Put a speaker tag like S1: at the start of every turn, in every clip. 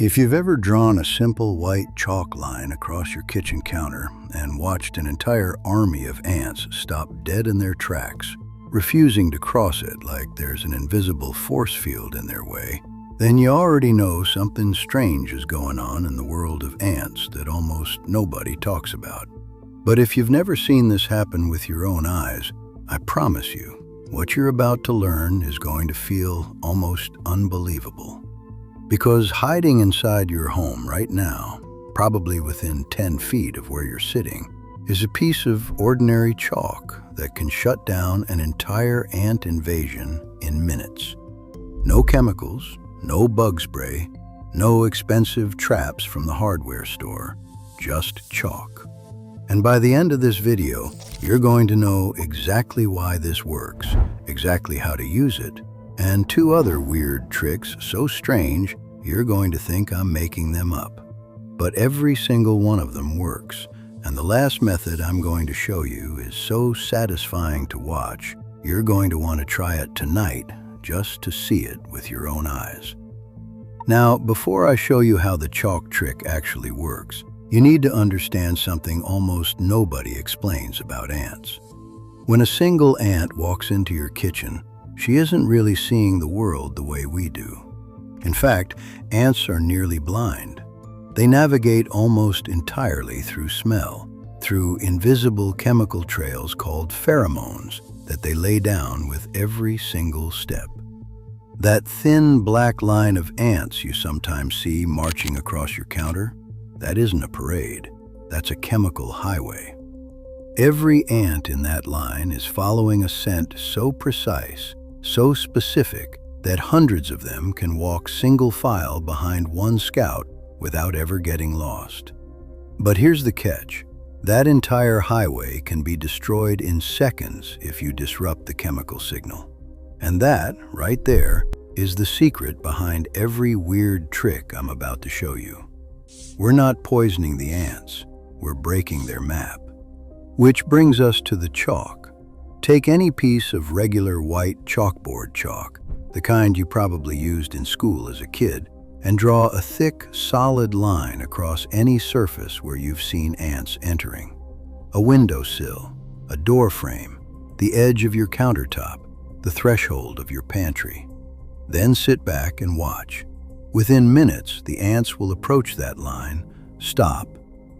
S1: If you've ever drawn a simple white chalk line across your kitchen counter and watched an entire army of ants stop dead in their tracks, refusing to cross it like there's an invisible force field in their way, then you already know something strange is going on in the world of ants that almost nobody talks about. But if you've never seen this happen with your own eyes, I promise you, what you're about to learn is going to feel almost unbelievable. Because hiding inside your home right now, probably within 10 feet of where you're sitting, is a piece of ordinary chalk that can shut down an entire ant invasion in minutes. No chemicals, no bug spray, no expensive traps from the hardware store, just chalk. And by the end of this video, you're going to know exactly why this works, exactly how to use it, and 2 other weird tricks so strange you're going to think I'm making them up. But every single one of them works, and the last method I'm going to show you is so satisfying to watch, you're going to want to try it tonight just to see it with your own eyes. Now, before I show you how the chalk trick actually works, you need to understand something almost nobody explains about ants. When a single ant walks into your kitchen, she isn't really seeing the world the way we do. In fact, ants are nearly blind. They navigate almost entirely through smell, through invisible chemical trails called pheromones that they lay down with every single step. That thin black line of ants you sometimes see marching across your counter, that isn't a parade, that's a chemical highway. Every ant in that line is following a scent so precise, so specific, that hundreds of them can walk single file behind one scout without ever getting lost. But here's the catch. That entire highway can be destroyed in seconds if you disrupt the chemical signal. And that, right there, is the secret behind every weird trick I'm about to show you. We're not poisoning the ants, we're breaking their map. Which brings us to the chalk. Take any piece of regular white chalkboard chalk, the kind you probably used in school as a kid, and draw a thick, solid line across any surface where you've seen ants entering. A windowsill, a door frame, the edge of your countertop, the threshold of your pantry. Then sit back and watch. Within minutes, the ants will approach that line, stop,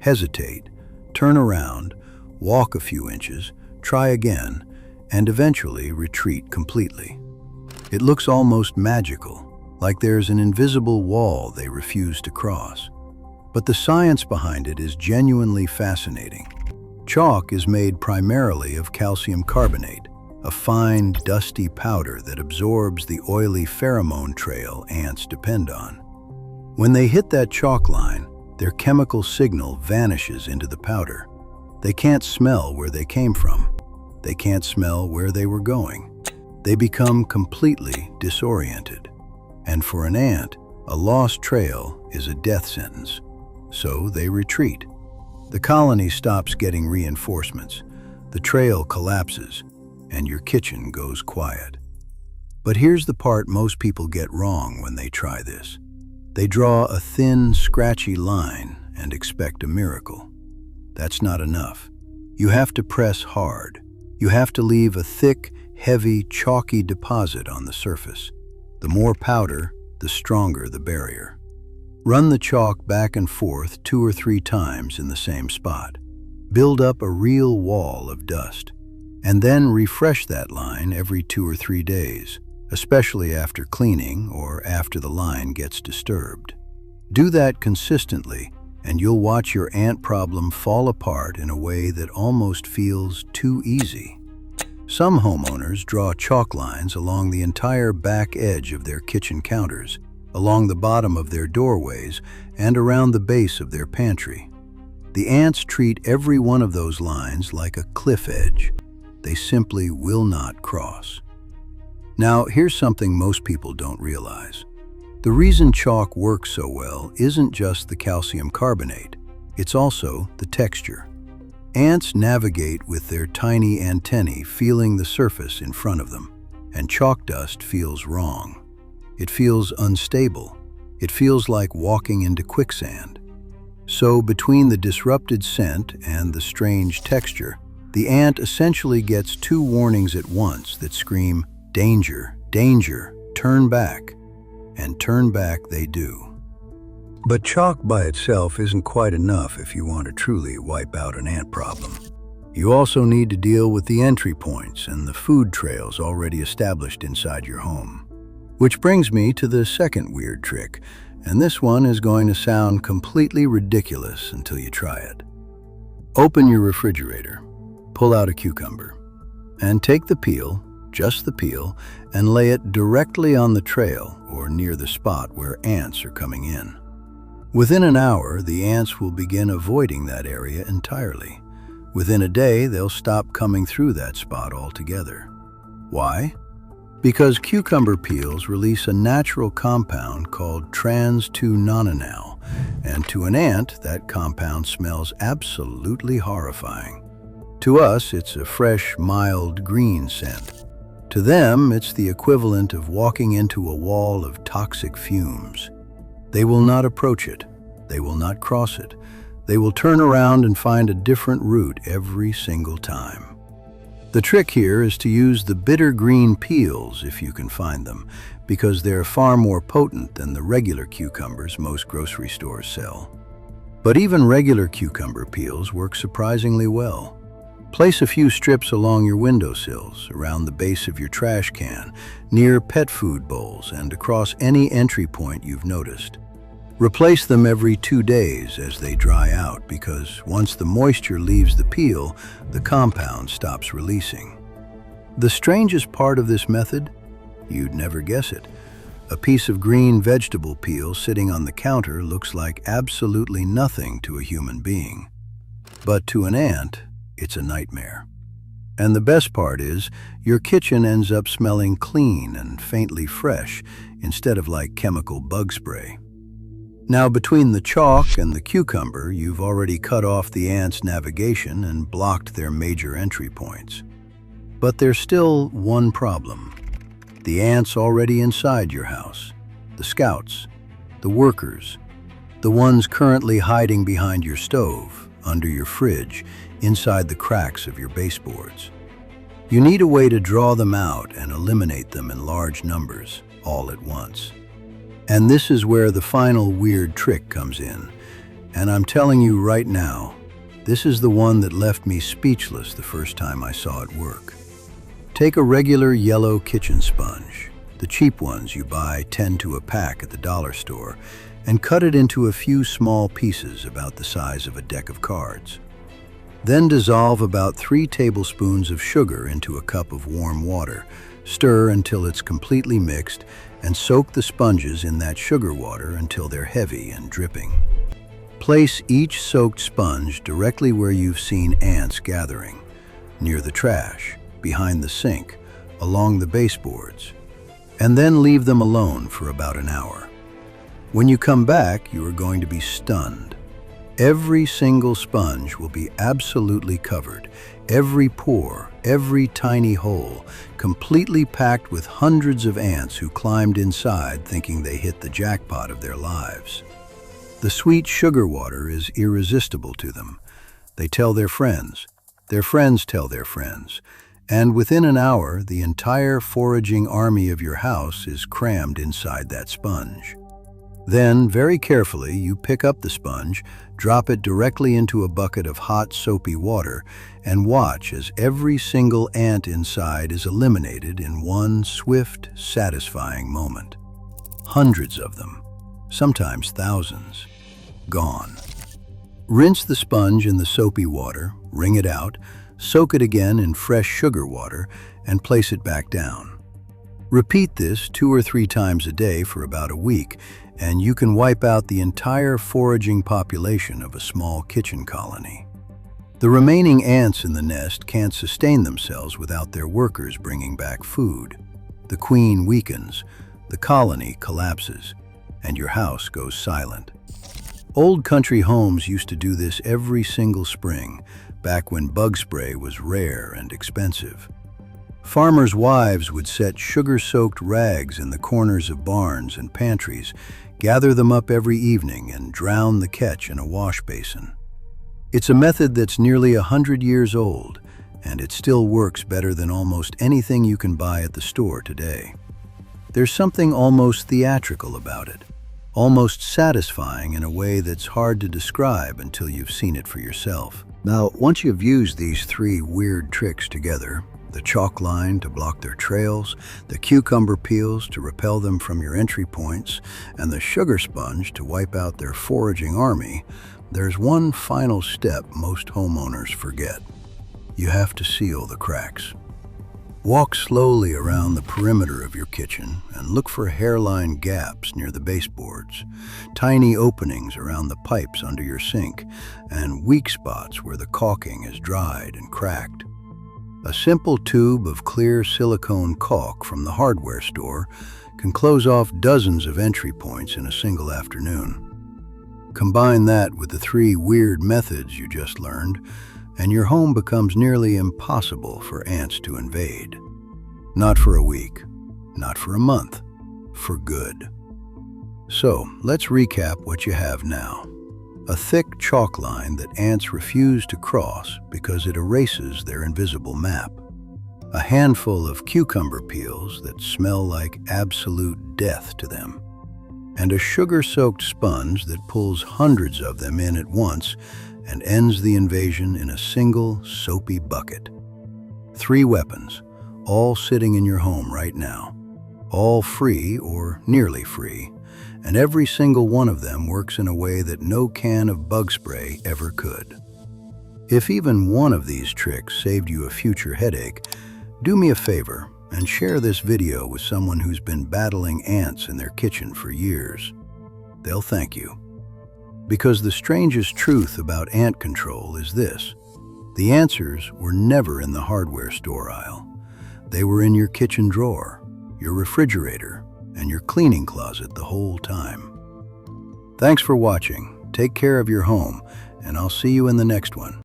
S1: hesitate, turn around, walk a few inches, try again, and eventually retreat completely. It looks almost magical, like there's an invisible wall they refuse to cross. But the science behind it is genuinely fascinating. Chalk is made primarily of calcium carbonate, a fine, dusty powder that absorbs the oily pheromone trail ants depend on. When they hit that chalk line, their chemical signal vanishes into the powder. They can't smell where they came from. They can't smell where they were going. They become completely disoriented. And for an ant, a lost trail is a death sentence. So they retreat. The colony stops getting reinforcements. The trail collapses, and your kitchen goes quiet. But here's the part most people get wrong when they try this. They draw a thin, scratchy line and expect a miracle. That's not enough. You have to press hard. You have to leave a thick, heavy, chalky deposit on the surface. The more powder, the stronger the barrier. Run the chalk back and forth 2 or 3 times in the same spot. Build up a real wall of dust. And then refresh that line every 2 or 3 days, especially after cleaning or after the line gets disturbed. Do that consistently, and you'll watch your ant problem fall apart in a way that almost feels too easy. Some homeowners draw chalk lines along the entire back edge of their kitchen counters, along the bottom of their doorways, and around the base of their pantry. The ants treat every one of those lines like a cliff edge. They simply will not cross. Now, here's something most people don't realize. The reason chalk works so well isn't just the calcium carbonate, it's also the texture. Ants navigate with their tiny antennae feeling the surface in front of them, and chalk dust feels wrong. It feels unstable. It feels like walking into quicksand. So between the disrupted scent and the strange texture, the ant essentially gets two warnings at once that scream, "Danger, danger, turn back." And turn back they do. But chalk by itself isn't quite enough if you want to truly wipe out an ant problem. You also need to deal with the entry points and the food trails already established inside your home. Which brings me to the second weird trick, and this one is going to sound completely ridiculous until you try it. Open your refrigerator, pull out a cucumber, and take the peel, just the peel, and lay it directly on the trail or near the spot where ants are coming in. Within an hour, the ants will begin avoiding that area entirely. Within a day, they'll stop coming through that spot altogether. Why? Because cucumber peels release a natural compound called trans-2-nonenal, and to an ant, that compound smells absolutely horrifying. To us, it's a fresh, mild green scent. To them, it's the equivalent of walking into a wall of toxic fumes. They will not approach it. They will not cross it. They will turn around and find a different route every single time. The trick here is to use the bitter green peels if you can find them, because they're far more potent than the regular cucumbers most grocery stores sell. But even regular cucumber peels work surprisingly well. Place a few strips along your windowsills, around the base of your trash can, near pet food bowls, and across any entry point you've noticed. Replace them every 2 days as they dry out, because once the moisture leaves the peel, the compound stops releasing. The strangest part of this method? You'd never guess it. A piece of green vegetable peel sitting on the counter looks like absolutely nothing to a human being. But to an ant, it's a nightmare. And the best part is, your kitchen ends up smelling clean and faintly fresh, instead of like chemical bug spray. Now, between the chalk and the cucumber, you've already cut off the ants' navigation and blocked their major entry points. But there's still one problem. The ants already inside your house, the scouts, the workers, the ones currently hiding behind your stove, under your fridge, inside the cracks of your baseboards. You need a way to draw them out and eliminate them in large numbers, all at once. And this is where the final weird trick comes in. And I'm telling you right now, this is the one that left me speechless the first time I saw it work. Take a regular yellow kitchen sponge, the cheap ones you buy 10 to a pack at the dollar store, and cut it into a few small pieces about the size of a deck of cards. Then dissolve about 3 tablespoons of sugar into a cup of warm water. Stir until it's completely mixed, and soak the sponges in that sugar water until they're heavy and dripping. Place each soaked sponge directly where you've seen ants gathering, near the trash, behind the sink, along the baseboards, and then leave them alone for about an hour. When you come back, you are going to be stunned. Every single sponge will be absolutely covered, every pore, every tiny hole, completely packed with hundreds of ants who climbed inside thinking they hit the jackpot of their lives. The sweet sugar water is irresistible to them. They tell their friends tell their friends, and within an hour, the entire foraging army of your house is crammed inside that sponge. Then, very carefully, you pick up the sponge, drop it directly into a bucket of hot, soapy water, and watch as every single ant inside is eliminated in one swift, satisfying moment. Hundreds of them, sometimes thousands, gone. Rinse the sponge in the soapy water, wring it out, soak it again in fresh sugar water, and place it back down. Repeat this 2 or 3 times a day for about a week, and you can wipe out the entire foraging population of a small kitchen colony. The remaining ants in the nest can't sustain themselves without their workers bringing back food. The queen weakens, the colony collapses, and your house goes silent. Old country homes used to do this every single spring, back when bug spray was rare and expensive. Farmers' wives would set sugar-soaked rags in the corners of barns and pantries, gather them up every evening, and drown the catch in a wash basin. It's a method that's nearly 100 years old, and it still works better than almost anything you can buy at the store today. There's something almost theatrical about it, almost satisfying in a way that's hard to describe until you've seen it for yourself. Now, once you've used these three weird tricks together, the chalk line to block their trails, the cucumber peels to repel them from your entry points, and the sugar sponge to wipe out their foraging army, there's one final step most homeowners forget. You have to seal the cracks. Walk slowly around the perimeter of your kitchen and look for hairline gaps near the baseboards, tiny openings around the pipes under your sink, and weak spots where the caulking is dried and cracked. A simple tube of clear silicone caulk from the hardware store can close off dozens of entry points in a single afternoon. Combine that with the three weird methods you just learned, and your home becomes nearly impossible for ants to invade. Not for a week, not for a month, for good. So, let's recap what you have now. A thick chalk line that ants refuse to cross because it erases their invisible map. A handful of cucumber peels that smell like absolute death to them. And a sugar-soaked sponge that pulls hundreds of them in at once and ends the invasion in a single soapy bucket. 3 weapons, all sitting in your home right now. All free or nearly free. And every single one of them works in a way that no can of bug spray ever could. If even one of these tricks saved you a future headache, do me a favor and share this video with someone who's been battling ants in their kitchen for years. They'll thank you. Because the strangest truth about ant control is this: the answers were never in the hardware store aisle. They were in your kitchen drawer, your refrigerator, and your cleaning closet the whole time. Thanks for watching. Take care of your home, and I'll see you in the next one.